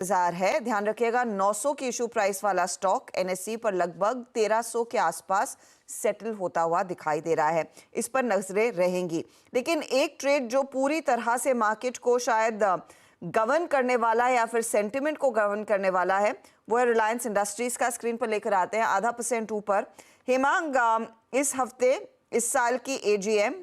इंतजार है। ध्यान रखिएगा 900 की इशू प्राइस वाला स्टॉक एनएसई पर लगभग 1300 के आसपास सेटल होता हुआ दिखाई दे रहा है। इस पर नजरें रहेंगी। लेकिन एक ट्रेड जो पूरी तरह से मार्केट को शायद गवर्न करने वाला है या फिर सेंटिमेंट को गवर्न करने वाला है, वो है रिलायंस इंडस्ट्रीज का। स्क्रीन पर लेकर आते हैं, 0.5% ऊपर। हेमांग, इस हफ्ते इस साल की एजीएम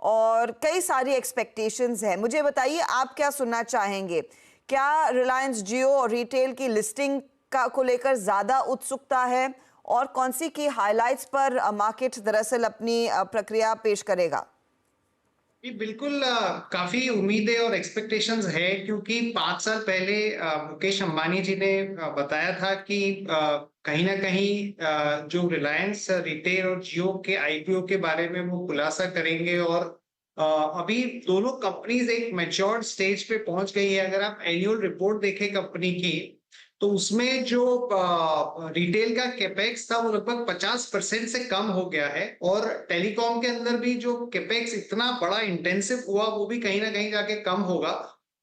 और कई सारी एक्सपेक्टेशंस हैं। मुझे बताइए आप क्या सुनना चाहेंगे? क्या रिलायंस जियो और रिटेल की लिस्टिंग का को लेकर ज्यादा उत्सुकता है, और कौन सी की हाइलाइट्स पर मार्केट दरअसल अपनी प्रक्रिया पेश करेगा? जी बिल्कुल, काफी उम्मीदें और एक्सपेक्टेशंस है क्योंकि 5 साल पहले मुकेश अंबानी जी ने बताया था कि कहीं ना कहीं जो रिलायंस रिटेल और जियो के आईपीओ के बारे में वो खुलासा करेंगे। और अभी दोनों कंपनीज एक मैच्योर्ड स्टेज पे पहुंच गई है। अगर आप एनुअल रिपोर्ट देखें कंपनी की, तो उसमें जो रिटेल का कैपेक्स था वो लगभग 50% से कम हो गया है। और टेलीकॉम के अंदर भी जो कैपेक्स इतना बड़ा इंटेंसिव हुआ वो भी कहीं ना कहीं जाके कम होगा।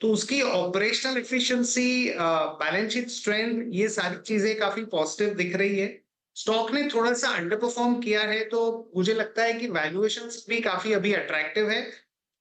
तो उसकी operational efficiency, balance sheet strength, ये सारी चीजें काफी पॉजिटिव दिख रही है। स्टॉक ने थोड़ा सा अंडर परफॉर्म किया है, तो मुझे लगता है कि वैल्यूएशंस भी काफी अभी अट्रैक्टिव है।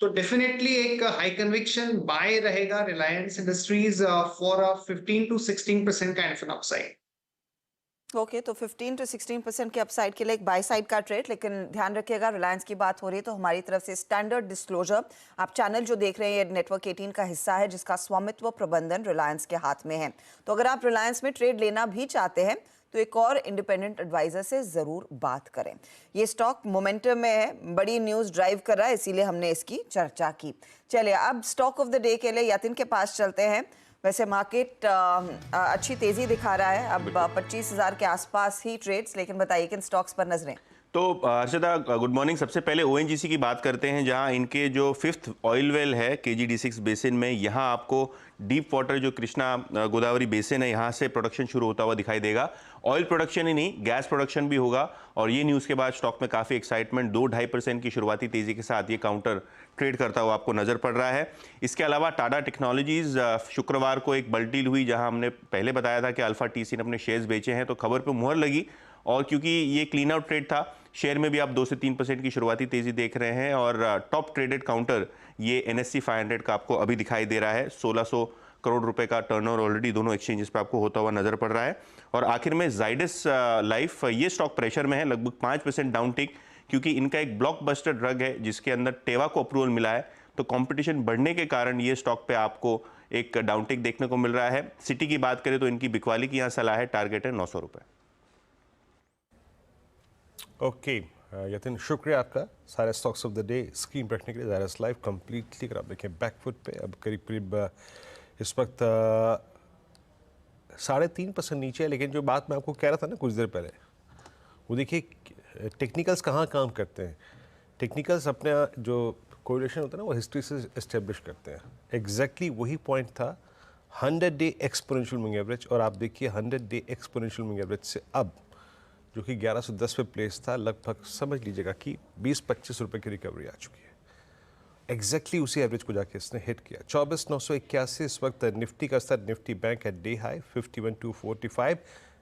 तो डेफिनेटली एक हाई कन्विक्शन बाय रहेगा Reliance industries for a 15 to 16% kind of N upside. Okay, तो 15 to 16% के अपसाइड के लिए एक बाय साइड का ट्रेड। लेकिन ध्यान रखिएगा, रिलायंस की बात हो रही है तो हमारी तरफ से स्टैंडर्ड डिस्क्लोजर, आप चैनल जो देख रहे हैं ये नेटवर्क 18 का हिस्सा है जिसका स्वामित्व प्रबंधन रिलायंस के हाथ में है। तो अगर आप रिलायंस में ट्रेड लेना भी चाहते हैं तो एक और इंडिपेंडेंट एडवाइजर से जरूर बात करें। ये स्टॉक मोमेंटम में है, बड़ी न्यूज ड्राइव कर रहा है, इसीलिए हमने इसकी चर्चा की। चलिए अब स्टॉक ऑफ द डे के लिए यतिन के पास चलते हैं। वैसे मार्केट अच्छी तेजी दिखा रहा है, अब 25,000 के आसपास ही ट्रेड्स। लेकिन बताइए किन स्टॉक्स पर नजरें? तो हर्षदा, गुड मॉर्निंग। सबसे पहले ओएनजीसी की बात करते हैं, जहां इनके जो 5th ऑयल वेल है KG-D6 बेसिन में, यहां आपको डीप वाटर जो कृष्णा गोदावरी बेसिन है, यहां से प्रोडक्शन शुरू होता हुआ दिखाई देगा। ऑयल प्रोडक्शन ही नहीं, गैस प्रोडक्शन भी होगा। और ये न्यूज़ के बाद स्टॉक में काफ़ी एक्साइटमेंट, 2-2.5% की शुरुआती तेज़ी के साथ ये काउंटर ट्रेड करता हुआ आपको नज़र पड़ रहा है। इसके अलावा टाटा टेक्नोलॉजीज़ शुक्रवार को एक बल्क डील हुई, जहाँ हमने पहले बताया था कि अल्फा टीसी ने अपने शेयर्स बेचे हैं, तो खबर पर मुहर लगी। और क्योंकि ये क्लीन आउट ट्रेड था, शेयर में भी आप 2 से 3% की शुरुआती तेजी देख रहे हैं। और टॉप ट्रेडेड काउंटर ये NSE 500 का आपको अभी दिखाई दे रहा है। 1600 करोड़ रुपए का टर्नओवर ऑलरेडी दोनों एक्सचेंजेस पे आपको होता हुआ नजर पड़ रहा है। और आखिर में जाइडस लाइफ, ये स्टॉक प्रेशर में है, लगभग 5% डाउन टिक, क्योंकि इनका एक ब्लॉकबस्टर ड्रग है जिसके अंदर टेवा को अप्रूवल मिला है। तो कंपटीशन बढ़ने के कारण ये स्टॉक पे आपको एक डाउन टिक देखने को मिल रहा है। सिटी की बात करें तो इनकी बिकवाली की यहाँ सलाह है, टारगेट है 900 रुपए। ओके यतिन, शुक्रिया आपका सारे stocks of the day screen पर रखने के लिए। जायडस लाइफ कंप्लीटली अगर आप देखें बैकफुट पे, अब करीब करीब इस वक्त 3.5% नीचे है। लेकिन जो बात मैं आपको कह रहा था ना कुछ देर पहले, वो देखिए टेक्निकल्स कहाँ काम करते हैं। टेक्निकल्स अपने जो कोरिलेशन होता है ना, वो हिस्ट्री से इस्टेब्लिश करते हैं। एग्जैक्टली वही पॉइंट था 100 डे एक्सपोनेंशियल मूविंग एवरेज। और आप देखिए 100 डे एक्सपोनेंशियल मूविंग एवरेज से अब जो कि 1110 पे प्लेस था, लगभग समझ लीजिएगा कि 20-25 रुपये की रिकवरी आ चुकी है। एग्जैक्टली उसी एवरेज को जाके इसने हिट किया। 24,981 इस वक्त निफ्टी का स्तर। Nifty Bank at day high 51,245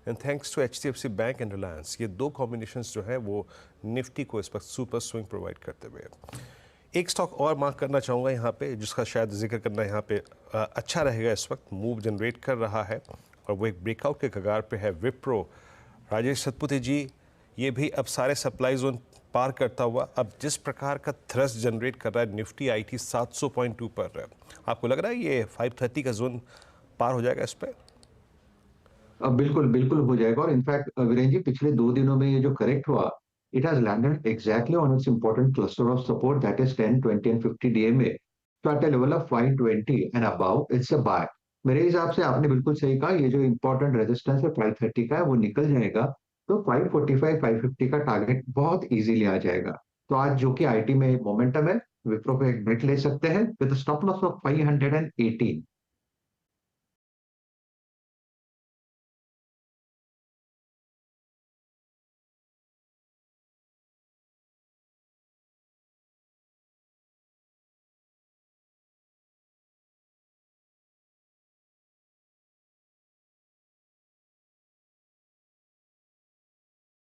and thanks to HDFC bank and Reliance. ये दो कॉम्बिनेशंस जो है वो निफ्टी को इस वक्त सुपर स्विंग प्रोवाइड करते हुए। एक स्टॉक और मार्क करना चाहूँगा यहाँ पे, जिसका शायद जिक्र करना यहाँ पे अच्छा रहेगा। इस वक्त मूव जनरेट कर रहा है और वो एक ब्रेकआउट के कगार पे है, विप्रो। राजेश सतपुते जी, ये भी अब सारे सप्लाई जोन पार करता हुआ अब जिस प्रकार का थ्रस्ट जनरेट कर रहा है, निफ्टी IT 700.2 पर, आपको लग रहा है ये 530 का जोन पार हो जाएगा इस पर? बिल्कुल बिल्कुल हो जाएगा। और इनफैक्ट वीरेंद्र जी, पिछले 2 दिनों में ये जो करेक्ट हुआ, it has landed exactly on its important cluster of support, that is 10, 20 and 50 DMA। तो at the level of 520 and above it's a buy. मेरे हिसाब से आपने बिल्कुल सही कहा, ये जो इंपॉर्टेंट रेजिस्टेंस है 530 का है, वो निकल जाएगा तो 545 550 का टारगेट बहुत इजीली आ जाएगा। तो आज जो कि IT में मोमेंटम है, विप्रो पे एक ब्रेक ले सकते हैं विद स्टॉप लॉस ऑफ 518।